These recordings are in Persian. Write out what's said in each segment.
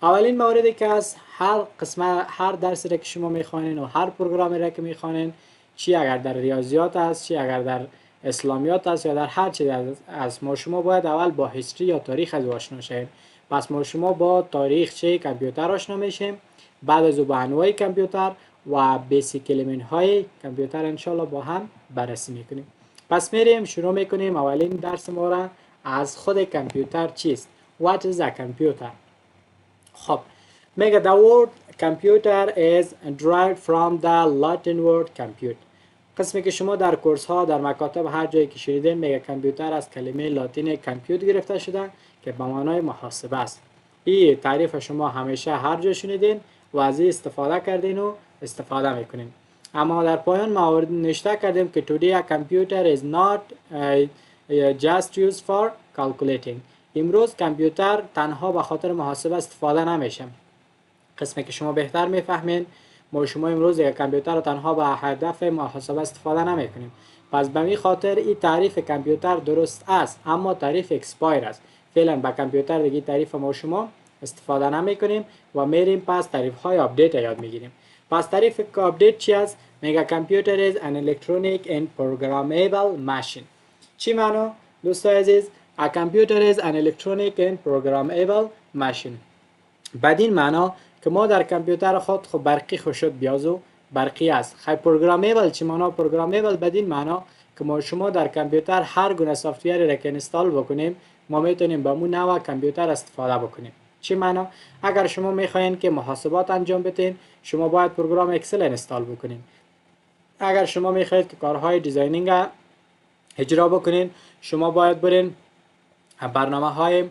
اولین موردی که از هر درسی را که شما میخوانین و هر پروگرامی را که میخوانین، چی اگر در ریاضیات است، چی اگر در اسلامیات است یا در هر چیز از ما شما باید اول با هیستوری یا تاریخ از آشنا شیم. پس ما شما با تاریخچه کامپیوتر آشنا میشیم، بعد از با انواع کامپیوتر و بیسیک الیمنت های کامپیوتر انشالله با هم بررسی میکنیم. پس میریم شروع میکنیم. اولین درس ما را از خود کامپیوتر چیست. What is a computer؟ خب میگه the word computer is derived from the Latin word compute. قسمی که شما در کورس ها در مکاتب هر جایی که شنیدین میگه کامپیوتر از کلمه لاتین کامپیوت گرفته شده که به معنای محاسبه است. این تعریف شما همیشه هر جا شنیدین و از این استفاده کردین و استفاده میکنین. اما در پایان ما نوشته کردیم که today a computer is not just used for calculating. امروز کامپیوتر تنها به خاطر محاسبه استفاده نمیشه. قسمی که شما بهتر میفهمین، ما شما امروز یک کامپیوتر رو تنها به هدف محاسبه استفاده نمیکنیم. پس به این خاطر این تعریف کامپیوتر درست است، اما تعریف اکسپایر است. فعلا با کامپیوتر دیگه تعریف ما شما استفاده نمیکنیم و میریم پس تعریف های آپدیت یاد میگیریم. پس تعریف آپدیت چی است؟ میگه کامپیوتر is an electronic and programmable machine. چی معنی دوستای عزیز؟ A computer is an electronic and programmable machine. بدین معنا که ما در کامپیوتر خود خب برقی خوشد بیازو برقی است. خیلی پروگرامیبل چی معنا؟ پروگرامیبل بدین معنا که ما شما در کامپیوتر هر گونه سافتوری را که اینستال بکنیم ما میتونیم با مون نوع کامپیوتر استفاده بکنیم. چی معنا؟ اگر شما میخواین که محاسبات انجام بدین شما باید پروگرام اکسل اینستال بکنین. اگر شما میخواید که کارهای دیزاینینگ اجرا بکنین شما باید برین برنامه های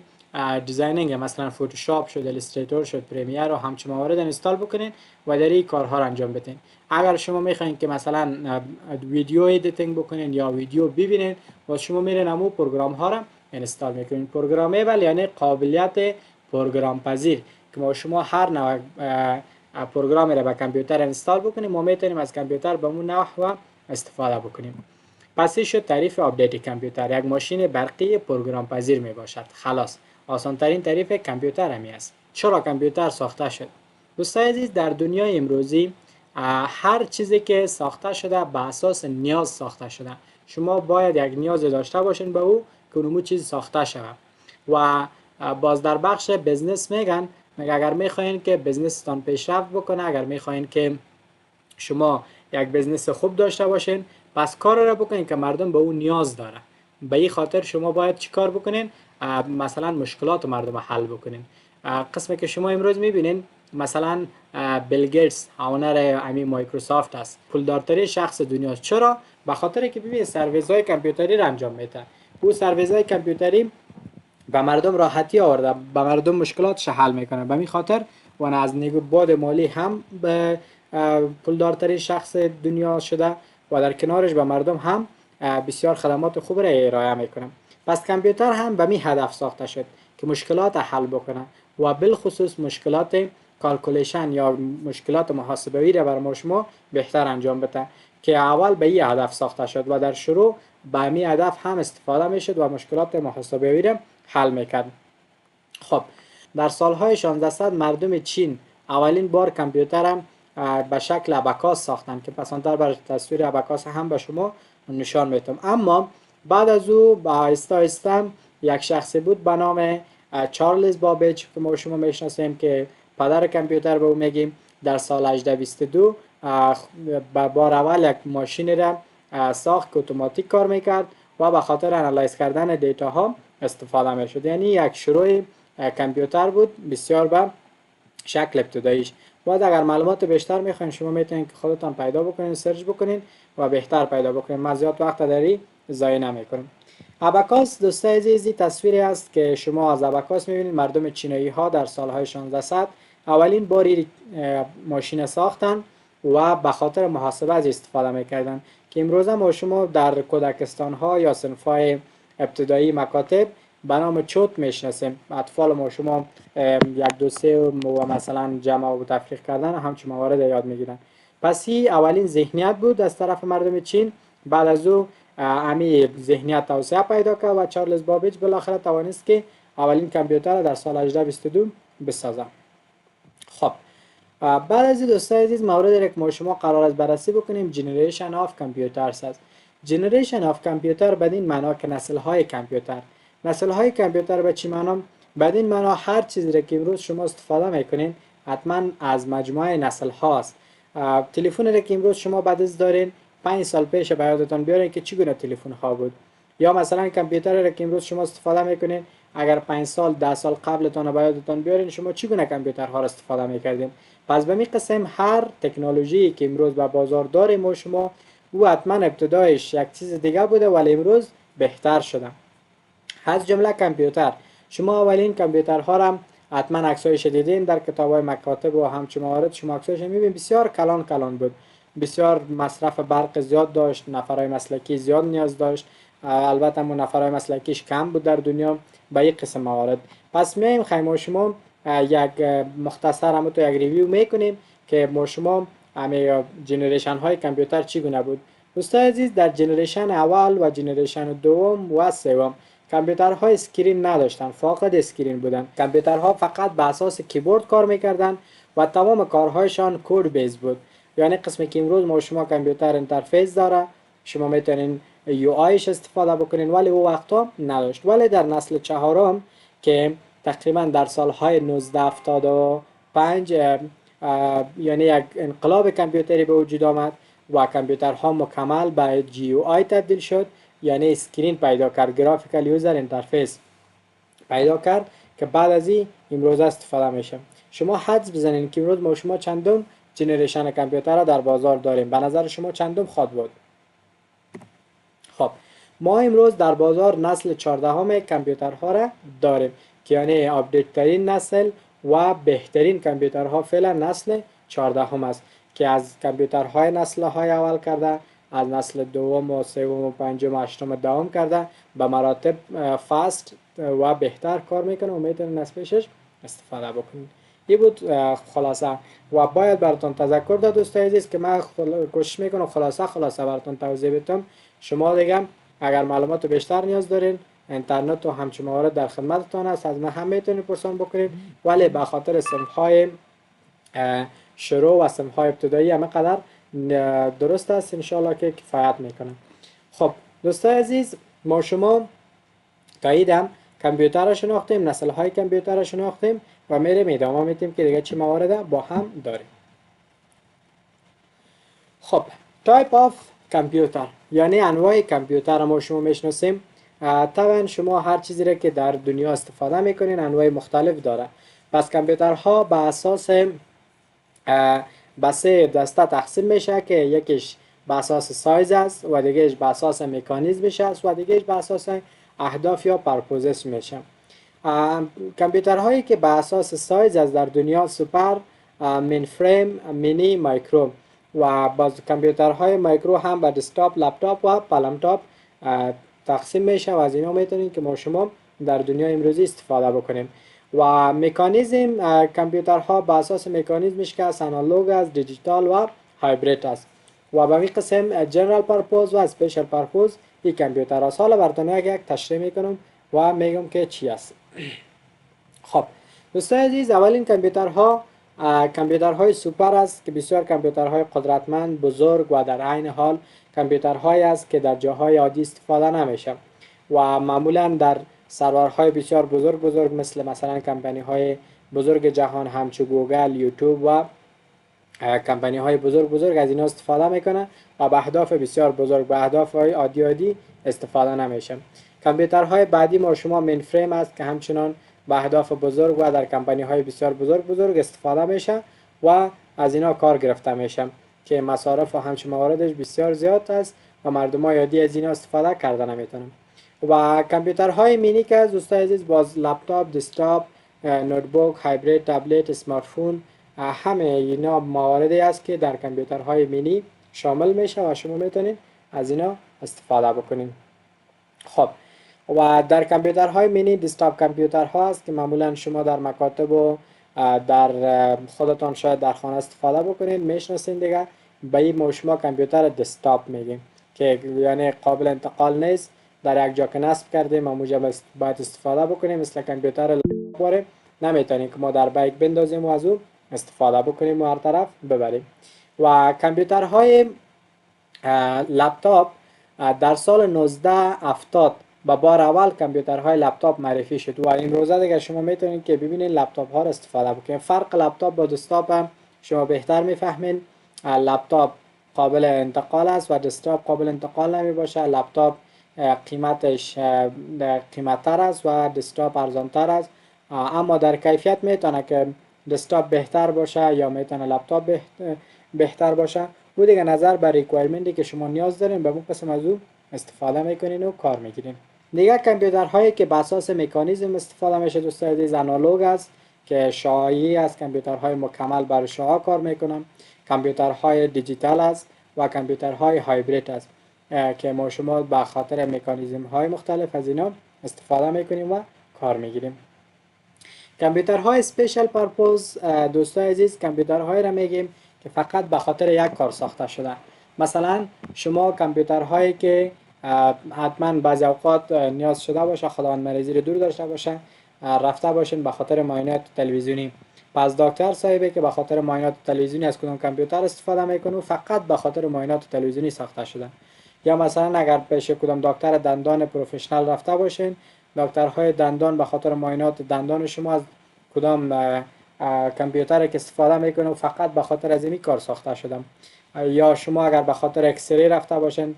دیزاینینگ مثلا فوتوشاپ شد، ایلاستریتور شد، پریمیر رو همچین موارد اینستال بکنین و در این کارها رو انجام بدین. اگر شما میخواین که مثلا ویدیو ادیتینگ بکنین یا ویدیو ببینین و شما میرین همون پروگرام ها رو اینستال میکنین. پروگرامیبل یعنی قابلیت پروگرام پذیر که ما شما هر نوع پروگرامی رو به کامپیوتر اینستال بکنیم ما میتونیم از کامپیوتر به اون نحو استفاده بکنیم. پس این شد تعریف آپدیت کامپیوتر. یک ماشین برقی پروگرام پذیر می باشد. خلاص آسان ترین تعریف کامپیوتر همی است. چرا کامپیوتر ساخته شد؟ دوستان عزیز در دنیای امروزی هر چیزی که ساخته شده به اساس نیاز ساخته شده. شما باید یک نیاز داشته باشین به او که اون چیز ساخته شود. و باز در بخش بزنس میگن اگر میخواین که بزنستان پیشرفت بکنه، اگر میخواین که شما یک بزنس خوب داشته باشین پس کار را بکنین که مردم به اون نیاز داره. به این خاطر شما باید چی کار بکنین؟ مثلا مشکلات مردم حل بکنین. قسمی که شما امروز میبینین مثلا بیل گیتس اونر امی مایکروسافت است، پولدارترین شخص دنیاست. چرا؟ به خاطر که ببینید سرویس‌های کامپیوتری را انجام میده. او سرویس‌های کامپیوتری به مردم راحتی آورده، به مردم مشکلاتش حل میکنه. به این خاطر و از نگاه بعد مالی هم به پولدارترین شخص دنیا شده و در کنارش به مردم هم بسیار خدمات خوب را ارائه میکنه. پس کامپیوتر هم به می هدف ساخته شد که مشکلات حل بکنه و بالخصوص مشکلات کالکولیشن یا مشکلات محاسبه‌ای را بر ما شما بهتر انجام بده که اول به این هدف ساخته شد و در شروع به می هدف هم استفاده میشد و مشکلات محاسبه‌ای را حل میکرد. خب در سالهای 1600 مردم چین اولین بار کامپیوتر هم به شکل ابکاس ساختن که پسانتر بر تصویر ابکاس هم به شما نشان میتونم. اما بعد از او با آهسته آهسته یک شخصی بود به نام چارلز بابیج که ما شما میشناسیم که پدر کامپیوتر به او میگیم، در سال 1822 با بار اول یک ماشین را ساخت که اتوماتیک کار میکرد و به خاطر انالایز کردن دیتا ها استفاده میشد. یعنی یک شروع کامپیوتر بود بسیار به شکل ابتداییش. بعد اگر معلومات بیشتر میخواین شما میتونین که خودتان پیدا بکنین، سرچ بکنین و بهتر پیدا بکنین. من زیاد وقت داری ضایع نمیکنم. ابکاس دوستای عزیزی تصویری است که شما از ابکاس میبینید. مردم چینایی ها در سالهای 1600 اولین باری ماشین ساختن و به خاطر محاسبه از استفاده میکردن که امروز ما شما در کودکستان ها یا صنف های ابتدایی مکاتب به نام چوت میشناسیم. اطفال ما شما یک دو سه و مثلا جمع و تفریق کردن همچون موارد یاد میگیرن. پس این اولین ذهنیت بود از طرف مردم چین. بعد از او امی ذهنیت توسعه پیدا کرد و چارلز بابیج بالاخره توانست که اولین کامپیوتر در سال 1822 بسازه. خب بعد از این دوستان عزیز موردی را که ما شما قرار است بررسی بکنیم جنریشن آف کامپیوترز است. جنریشن آف کامپیوتر بدین معنا که نسل های کامپیوتر. نسل های کامپیوتر به چی معنا؟ بدین معنا هر چیزی را که امروز شما استفاده میکنین حتما از مجموعه نسل هاست. تلفن را که امروز شما بعد از دارین 5 سال پیش به یادتان بیارین که چگونه تلفن ها بود، یا مثلا کامپیوتر را که امروز شما استفاده میکنین اگر 5 سال 10 سال قبلتان به یادتان بیارین شما چگونه کامپیوترها را استفاده میکردین. پس به می قسم هر تکنولوژی که امروز به بازار داریم ما شما او حتما ابتدایش یک چیز دیگه بوده ولی امروز بهتر شده. از جمله کامپیوتر، شما اولین کامپیوترها را حتما عکسایش دیدین در کتاب‌های مکاتب و همچون موارد شما عکسایش می‌بینید بسیار کلان بود، بسیار مصرف برق زیاد داشت، نفرای مسلکی زیاد نیاز داشت، البته همون نفرای مسلکیش کم بود در دنیا به این قسم موارد. پس میایم خیلی شما یک مختصر هم تو یک ریویو میکنیم که ما شما همه جنریشن های کامپیوتر چگونه بود. دوستان عزیز در جنریشن اول و جنریشن دوم و سوم کامپیوترها اسکرین نداشتن، فاقد اسکرین بودن. کامپیوترها فقط به اساس کیبورد کار میکردن و تمام کارهایشان کد بیس بود. یعنی قسمی که امروز ما شما کامپیوتر اینترفیس داره، شما میتونین یو آیش استفاده بکنین ولی او وقتا نداشت. ولی در نسل چهارم که تقریبا در سالهای 1975 یعنی یک انقلاب کامپیوتری به وجود آمد و کامپیوترها مکمل به جی یو آی تبدیل شد، یعنی اسکرین پیدا کرد، گرافیکال یوزر اینترفیس پیدا کرد که بعد از این امروز استفاده میشه. شما حدس بزنین که امروز ما شما چندم جنریشن کامپیوتر در بازار داریم؟ به نظر شما چندم خواد بود؟ خب ما امروز در بازار نسل 14 کامپیوترها را داریم که یعنی آپدیت ترین نسل و بهترین کامپیوترها فعلا نسل 14 است که از کامپیوترهای نسل های اول کرده، از نسل دوم و سوم و پنجم و هشتم دوام کرده به مراتب فاست و بهتر کار میکنه و میتونید از پیشش استفاده بکنید. این بود خلاصه و باید براتون تذکر داد دوستان عزیز که من کوشش میکنم خلاصه براتون توضیح بدم. شما دیگه اگر معلومات بیشتر نیاز دارین اینترنت و همچون موارد در خدمتتان است، از من هم میتونید پرسان بکنید، ولی به خاطر صنف‌های شروع و صنف‌های ابتدایی همه قدر درست است انشاءالله که کفایت میکنه. خب دوستان عزیز ما شما تاییدم کامپیوتر را شناختیم، نسل‌های کامپیوتر را شناختیم و میریم ادامه میدیم که دیگه چی موارد با هم داریم. خب تایپ آف کامپیوتر یعنی انواع کامپیوتر ما شما میشناسیم. طبعا شما هر چیزی را که در دنیا استفاده میکنین انواع مختلف داره. پس کامپیوترها به اساس به 3 دسته تقسیم میشه که یکیش به اساس سایز است و دیگهش به اساس مکانیزمش است و دیگهش به اساس اهداف یا پرپوزش میشه. کامپیوترهایی که به اساس سایز از در دنیا سوپر، مین فریم، مینی، مایکرو و باز کامپیوترهای مایکرو هم به دسکتاپ، لپتاپ و پلمتاپ تقسیم میشه و از اینا میتونیم که ما شما در دنیا امروزی استفاده بکنیم. و مکانیزم کامپیوترها به اساس مکانیزمش که از آنالوگ است، دیجیتال و هایبرید است و به این قسم جنرال پرپوز و اسپیشال پرپوز این کامپیوتر است. حالا براتون یک تشریح میکنم و میگم که چی است. خب دوستان عزیز اولین کامپیوترهای سوپر است که بسیار کامپیوترهای قدرتمند، بزرگ و در عین حال کامپیوترهایی است که در جاهای عادی استفاده نمیشه و معمولا در سرورهای بسیار بزرگ مثلا کمپانی های بزرگ جهان همچون گوگل، یوتیوب و کمپانی های بزرگ از اینا استفاده میکنه و به اهداف بسیار بزرگ، به اهداف های عادی استفاده نمیشه. کامپیوترهای بعدی ما شما مین فریم است که همچنان به اهداف بزرگ و در کمپانی های بسیار بزرگ استفاده میشه و از اینا کار گرفته میشه که مصارف و همچون مواردش بسیار زیاد است و مردم های عادی از اینا استفاده کرده نمیتونن. و کامپیوترهای مینی که از دوستان عزیز باز لپتاپ، دسکتاپ، نوتبوک، هایبرید، تبلت، اسمارت فون همه اینا مواردی است که در کامپیوترهای مینی شامل میشه و شما میتونید از اینا استفاده بکنید. خب و در کامپیوترهای مینی دسکتاپ کامپیوترها است که معمولا شما در مکاتب و در خودتان شاید در خانه استفاده بکنید، میشناسید دیگه. به این شما کامپیوتر دسکتاپ میگیم که یعنی قابل انتقال نیست، در یک جا که نصب کردیم ما باید استفاده بکنیم. مثل کامپیوتر لپتاپ نمیتونیم که ما در بیک بندازیم و از اون استفاده بکنیم و هر طرف ببریم. و کامپیوترهای لپتاپ در سال 1970 به بار اول کامپیوترهای لپتاپ معرفی شد و این روزه دیگه شما میتونید که ببینید لپتاپ ها را استفاده بکنید. فرق لپتاپ با دسکتاپ هم شما بهتر میفهمین. لپتاپ قابل انتقال است و دسکتاپ قابل انتقال نمی باشه. لپتاپ قیمتش قیمت‌تر است و دسکتاپ ارزان‌تر است، اما در کیفیت میتونه که دسکتاپ بهتر باشه یا میتونه لپتاپ بهتر باشه. او دیگه نظر بر ریکوایرمنتی که شما نیاز دارین به اون قسم از او استفاده میکنین و کار میگیرین. دیگه کامپیوترهایی که بر اساس مکانیزم استفاده میشه دوستان عزیز آنالوگ است که شایعی است. کامپیوترهای مکمل بر شعاع کار میکنن. کامپیوترهای دیجیتال است و کامپیوترهای هایبرید است که ما شما به خاطر مکانیزم های مختلف از اینا استفاده میکنیم و کار میگیریم. کامپیوترهای اسپیشال پرپوز دوستان عزیز کامپیوترهایی را میگیم که فقط به خاطر یک کار ساخته شده. مثلا شما کامپیوترهایی که حتما بعضی اوقات نیاز شده باشه، خداوند مریضی رو دور داشته باشه، رفته باشین به خاطر معاینات تلویزیونی، پس دکتر صاحبی که به خاطر معاینات تلویزیونی از کدوم کامپیوتر استفاده میکنه فقط به خاطر معاینات تلویزیونی ساخته شده. یا مثلا اگر پیش کدوم دکتر دندان پروفشنال رفته باشین، دکترهای دندان به خاطر معاینات دندان شما از کدام کامپیوتر که استفاده میکنه و فقط به خاطر از این کار ساخته شده. یا شما اگر به خاطر اکسری رفته باشین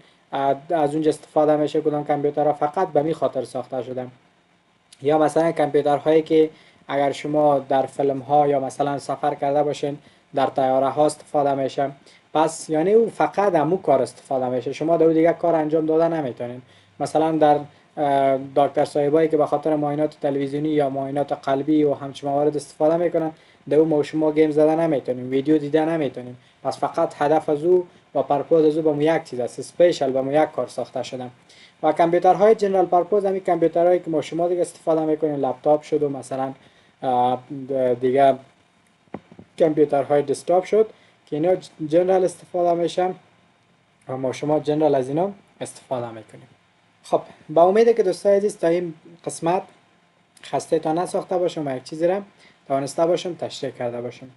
از اونجا استفاده میشه کدام کامپیوترها فقط به می خاطر ساخته شده. یا مثلا کامپیوترهایی که اگر شما در فیلم ها یا مثلا سفر کرده باشین در طیاره ها استفاده میشه، پس یعنی او فقط همون کار استفاده میشه، شما در دیگه کار انجام داده نمیتونین. مثلا در دکتر صاحبایی که به خاطر معاینات تلویزیونی یا معاینات قلبی و همچین موارد استفاده میکنن در اون شما گیم زده نمیتونین، ویدیو دیده نمیتونین، پس فقط هدف از او و پرپوز از او به یک چیز است، اسپیشال به یک کار ساخته شده. و کامپیوترهای جنرال پرپوز همین کامپیوترهایی که ما شما دیگه استفاده میکنین، لپتاپ شد و مثلا دیگه کامپیوترهای دسکتاپ شد که اینا جنرال استفاده میشن و ما شما جنرال از اینا استفاده میکنیم. خب با امید که دوستان عزیز تا این قسمت خسته تا نساخته باشم و یک چیزی را توانسته باشم تشریح کرده باشم.